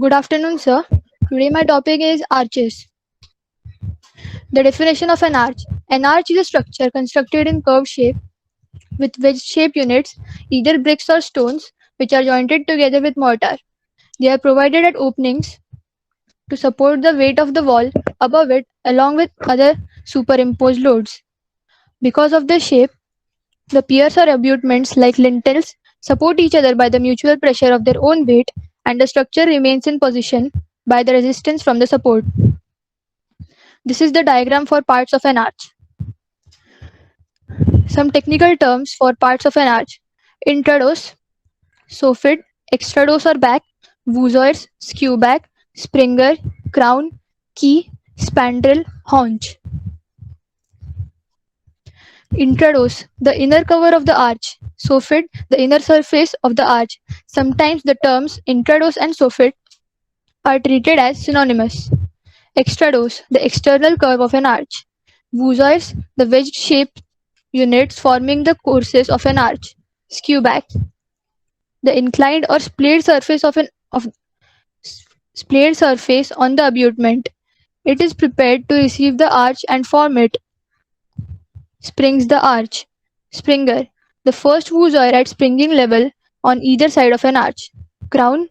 Good afternoon, sir. Today my topic is arches. The definition of an arch. An arch is a structure constructed in curved shape with wedge-shaped units, either bricks or stones, which are jointed together with mortar. They are provided at openings to support the weight of the wall above it along with other superimposed loads. Because of the shape, the piers or abutments like lintels support each other by the mutual pressure of their own weight, and the structure remains in position by the resistance from the support. This is the diagram for parts of an arch. Some technical terms for parts of an arch: intrados, soffit, extrados or back, voussoirs, skew back, springer, crown, key, spandrel, haunch. Intrados, the inner cover of the arch. Soffit, the inner surface of the arch. Sometimes the terms intrados and soffit are treated as synonymous. Extrados, the external curve of an arch. Voussoirs, the wedge-shaped units forming the courses of an arch. Skew back, the inclined or splayed surface of splayed surface on the abutment. It is prepared to receive the arch and form it. Springs the arch. Springer, the first voussoir at springing level on either side of an arch. Crown,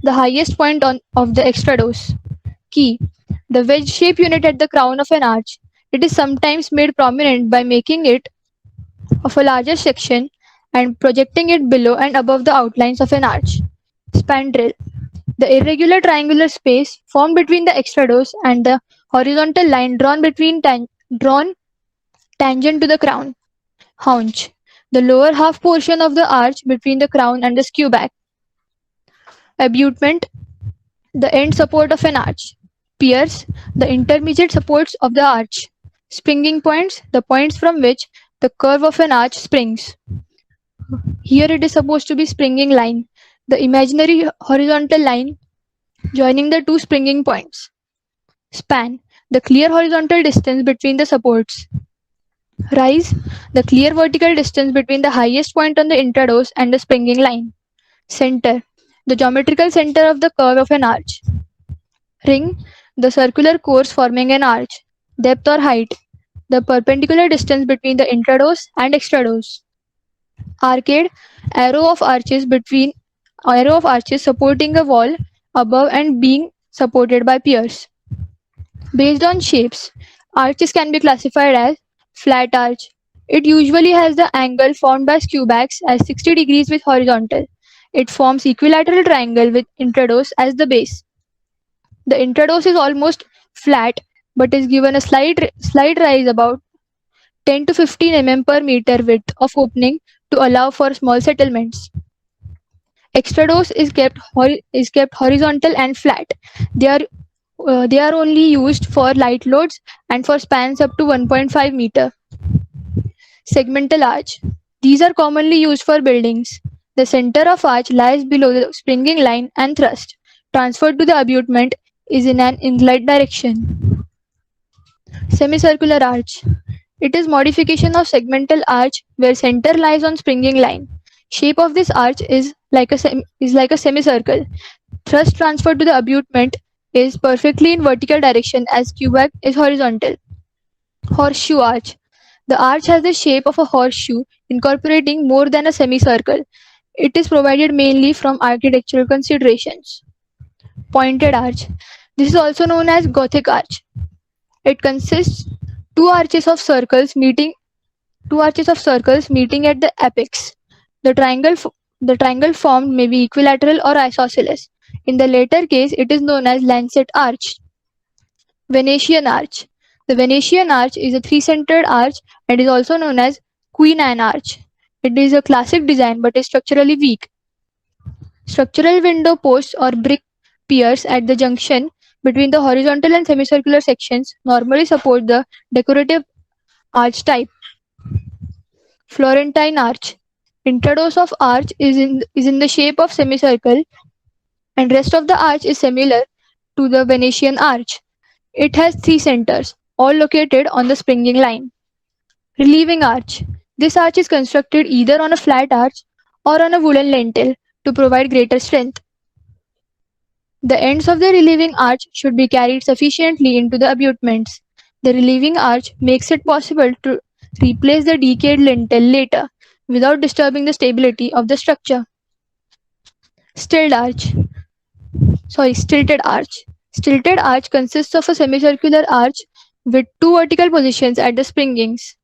the highest point of the extrados. Key, the wedge-shaped unit at the crown of an arch. It is sometimes made prominent by making it of a larger section and projecting it below and above the outlines of an arch. Spandrel, the irregular triangular space formed between the extrados and the horizontal line drawn tangent to the crown. Haunch, the lower half portion of the arch between the crown and the skew back. Abutment, the end support of an arch. Piers, the intermediate supports of the arch. Springing points, the points from which the curve of an arch springs. Here it is supposed to be springing line, the imaginary horizontal line joining the two springing points. Span, the clear horizontal distance between the supports. Rise, the clear vertical distance between the highest point on the intrados and the springing line. Center, the geometrical center of the curve of an arch. Ring, the circular course forming an arch. Depth or height, the perpendicular distance between the intrados and extrados. Arcade, arrow of arches supporting a wall above and being supported by piers. Based on shapes, arches can be classified as flat arch. It usually has the angle formed by skew backs as 60 degrees with horizontal. It forms equilateral triangle with intrados as the base. The intrados is almost flat but is given a slight rise about 10 to 15 mm per meter width of opening to allow for small settlements. Extrados is kept horizontal and flat. They are only used for light loads and for spans up to 1.5 meter. Segmental arch. These are commonly used for buildings. The center of arch lies below the springing line and thrust transferred to the abutment is in an inclined direction. Semicircular arch. It is modification of segmental arch where center lies on springing line. Shape of this arch is like a semicircle. Thrust transferred to the abutment is perfectly in vertical direction as cubac is horizontal. Horseshoe arch. The arch has the shape of a horseshoe incorporating more than a semicircle. It is provided mainly from architectural considerations. Pointed arch. This is also known as Gothic arch. It consists two arches of circles meeting at the apex. The triangle formed may be equilateral or isosceles. In the latter case, it is known as lancet arch. Venetian arch. The Venetian arch is a three-centered arch and is also known as Queen Anne arch. It is a classic design but is structurally weak. Structural window posts or brick piers at the junction between the horizontal and semicircular sections normally support the decorative arch type. Florentine arch. Intrados of arch is in the shape of semicircle and rest of the arch is similar to the Venetian arch. It has three centers, all located on the springing line. Relieving arch. This arch is constructed either on a flat arch or on a wooden lintel to provide greater strength. The ends of the relieving arch should be carried sufficiently into the abutments. The relieving arch makes it possible to replace the decayed lintel later without disturbing the stability of the structure. Stilled arch. Stilted arch. Stilted arch consists of a semicircular arch with two vertical positions at the springings.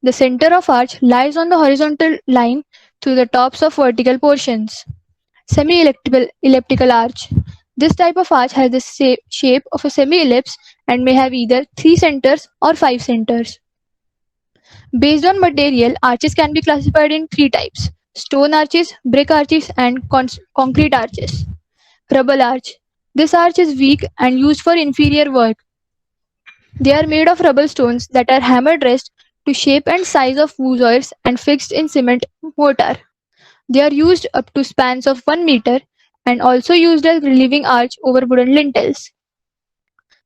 The center of arch lies on the horizontal line through the tops of vertical portions. Semi-elliptical arch. This type of arch has the shape of a semi-ellipse and may have either 3 centers or 5 centers. Based on material, arches can be classified in 3 types: stone arches, brick arches, and concrete arches. Rubble arch. This arch is weak and used for inferior work. They are made of rubble stones that are hammer dressed to shape and size of voussoirs and fixed in cement mortar. They are used up to spans of 1 meter and also used as relieving arch over wooden lintels.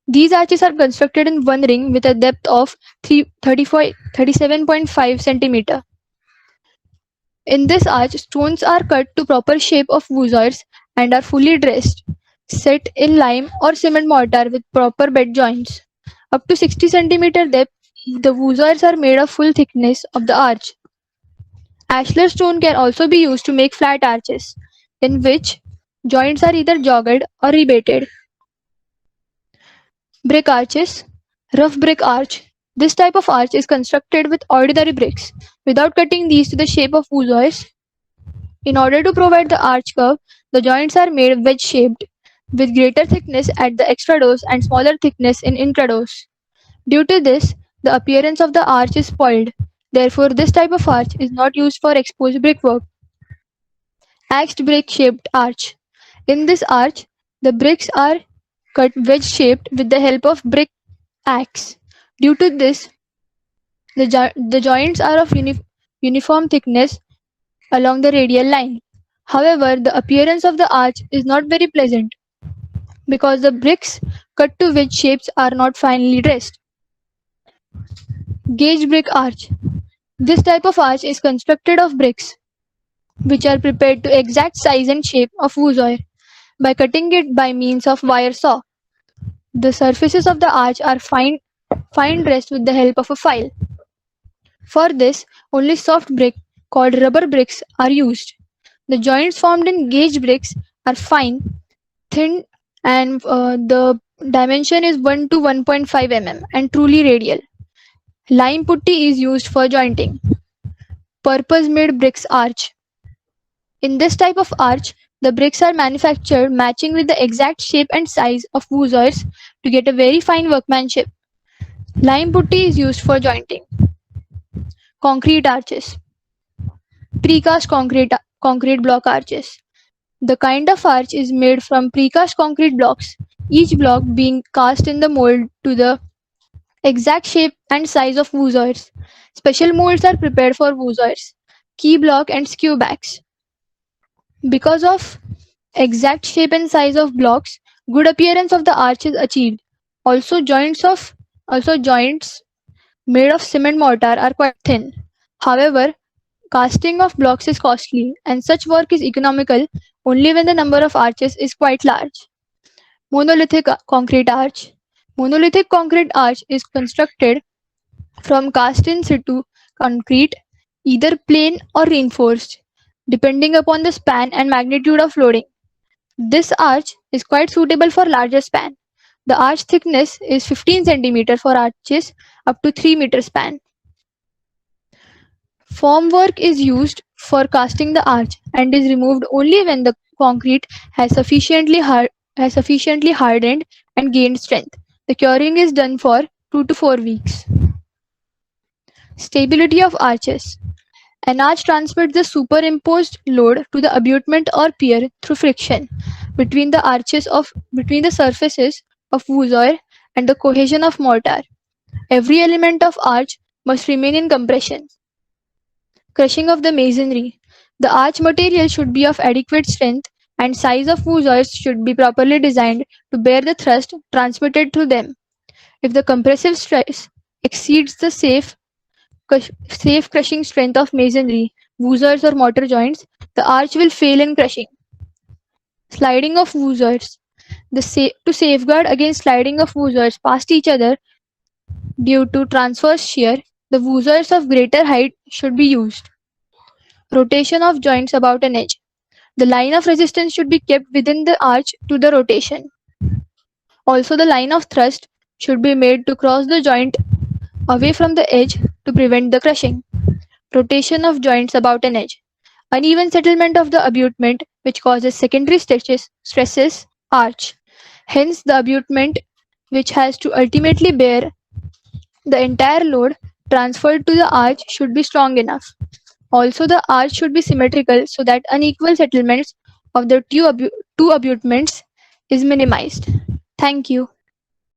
These arches are constructed in one ring with a depth of 37.5 centimeter. In this arch, stones are cut to proper shape of voussoirs and are fully dressed, set in lime or cement mortar with proper bed joints. Up to 60 centimeter depth, the voussoirs are made of full thickness of the arch. Ashlar stone can also be used to make flat arches, in which joints are either jogged or rebated. Brick arches. Rough brick arch. This type of arch is constructed with ordinary bricks, without cutting these to the shape of voussoirs. In order to provide the arch curve, the joints are made wedge-shaped, with greater thickness at the extrados and smaller thickness in intrados. Due to this, the appearance of the arch is spoiled. Therefore, this type of arch is not used for exposed brickwork. Axed brick-shaped arch. In this arch, the bricks are cut wedge-shaped with the help of brick axe. Due to this, the joints are of uniform thickness along the radial line. However, the appearance of the arch is not very pleasant because the bricks cut to wedge shapes are not finely dressed. Gauge brick arch. This type of arch is constructed of bricks, which are prepared to exact size and shape of voussoir by cutting it by means of wire saw. The surfaces of the arch are fine dressed with the help of a file. For this, only soft brick called rubber bricks are used. The joints formed in gauge bricks are fine, thin, and the dimension is 1 to 1.5 mm and truly radial. Lime putty is used for jointing. Purpose-made bricks arch. In this type of arch, the bricks are manufactured matching with the exact shape and size of voussoirs to get a very fine workmanship. Lime putty is used for jointing. Concrete arches. Precast concrete block arches. The kind of arch is made from precast concrete blocks, each block being cast in the mold to the exact shape and size of voussoirs. Special molds are prepared for voussoirs, key block and skew backs. Because of exact shape and size of blocks, good appearance of the arch is achieved. Also joints made of cement mortar are quite thin. However, casting of blocks is costly and such work is economical only when the number of arches is quite large. Monolithic concrete arch. Monolithic concrete arch is constructed from cast in situ concrete, either plain or reinforced, depending upon the span and magnitude of loading. This arch is quite suitable for larger span. The arch thickness is 15 cm for arches up to 3 meter span. Formwork is used for casting the arch and is removed only when the concrete has sufficiently hardened and gained strength. The curing is done for 2 to 4 weeks. Stability of arches. An arch transmits the superimposed load to the abutment or pier through friction between the surfaces of voussoir and the cohesion of mortar. Every element of arch must remain in compression. Crushing of the masonry. The arch material should be of adequate strength and size of voussoirs should be properly designed to bear the thrust transmitted through them. If the compressive stress exceeds the safe crushing strength of masonry, voussoirs or mortar joints, the arch will fail in crushing. Sliding of voussoirs. To safeguard against sliding of woozers past each other due to transverse shear, the woozers of greater height should be used. Rotation of joints about an edge. The line of resistance should be kept within the arch to the rotation. Also, the line of thrust should be made to cross the joint away from the edge to prevent the crushing. Rotation of joints about an edge. Uneven settlement of the abutment which causes secondary stresses arch. Hence, the abutment which has to ultimately bear the entire load transferred to the arch should be strong enough. Also, the arch should be symmetrical so that unequal settlements of the two abutments is minimized. Thank you.